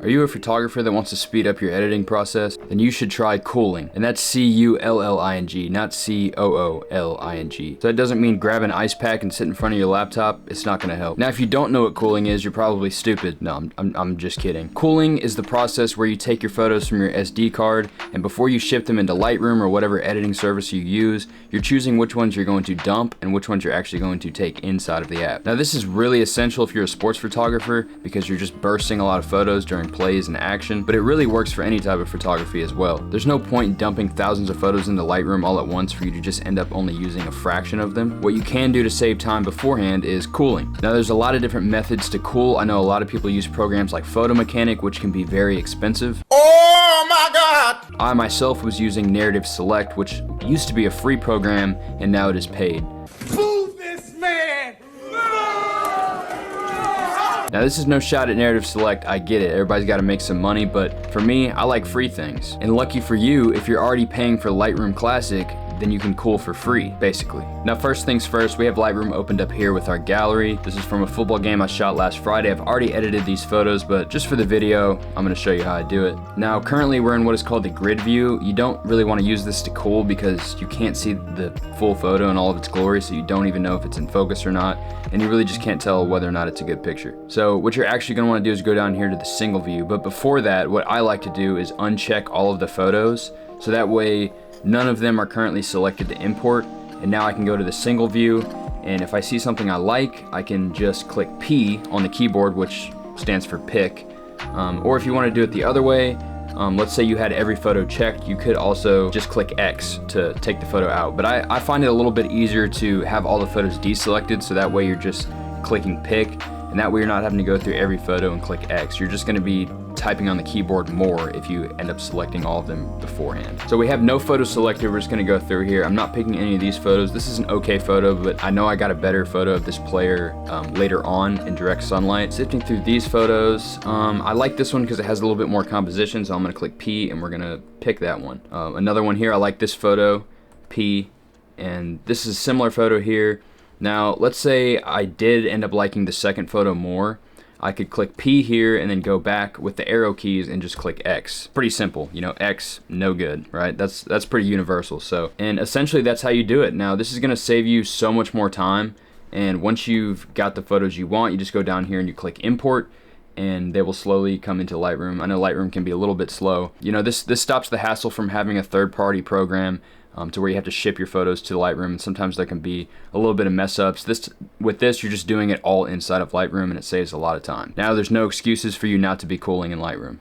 Are you a photographer that wants to speed up your editing process? Then you should try culling, and that's C-U-L-L-I-N-G, not C-O-O-L-I-N-G. So that doesn't mean grab an ice pack and sit in front of your laptop. It's not gonna help. Now, if you don't know what culling is, you're probably stupid. No, I'm just kidding. Culling is the process where you take your photos from your SD card, and before you ship them into Lightroom or whatever editing service you use, you're choosing which ones you're going to dump and which ones you're actually going to take inside of the app. Now, this is really essential if you're a sports photographer because you're just bursting a lot of photos during plays and action, but it really works for any type of photography as well. There's no point in dumping thousands of photos into Lightroom all at once for you to just end up only using a fraction of them. What you can do to save time beforehand is culling. Now, there's a lot of different methods to cull. I know a lot of people use programs like Photo Mechanic, which can be very expensive. Oh my God! I myself was using Narrative Select, which used to be a free program and now it is paid. Move this man! Now, this is no shot at Narrative Select, I get it, everybody's gotta make some money, but for me, I like free things. And lucky for you, if you're already paying for Lightroom Classic, then you can cull for free, basically. Now, first things first, we have Lightroom opened up here with our gallery. This is from a football game I shot last Friday. I've already edited these photos, but just for the video, I'm gonna show you how I do it. Now, currently we're in what is called the grid view. You don't really wanna use this to cull because you can't see the full photo in all of its glory, so you don't even know if it's in focus or not, and you really just can't tell whether or not it's a good picture. So what you're actually gonna wanna do is go down here to the single view, but before that, what I like to do is uncheck all of the photos, so that way none of them are currently selected to import, and now I can go to the single view, and if I see something I like, I can just click P on the keyboard, which stands for pick. Or if you want to do it the other way, let's say you had every photo checked, you could also just click X to take the photo out. But I find it a little bit easier to have all the photos deselected, so that way you're just clicking pick, and that way you're not having to go through every photo and click X. You're just going to be typing on the keyboard more if you end up selecting all of them beforehand. So we have no photo selected. We're just going to go through here. I'm not picking any of these photos. This is an okay photo, but I know I got a better photo of this player later on in direct sunlight. Sifting through these photos, I like this one because it has a little bit more composition, so I'm going to click P and we're going to pick that one. Another one here, I like this photo, P, and this is a similar photo here. Now, let's say I did end up liking the second photo more. I could click P here and then go back with the arrow keys and just click X. Pretty simple, you know, X, no good, right? That's pretty universal. So, and essentially that's how you do it. Now, this is gonna save you so much more time. And once you've got the photos you want, you just go down here and you click import, and they will slowly come into Lightroom. I know Lightroom can be a little bit slow. You know, this stops the hassle from having a third-party program to where you have to ship your photos to Lightroom, and sometimes there can be a little bit of mess ups. With this, you're just doing it all inside of Lightroom, and it saves a lot of time. Now, there's no excuses for you not to be culling in Lightroom.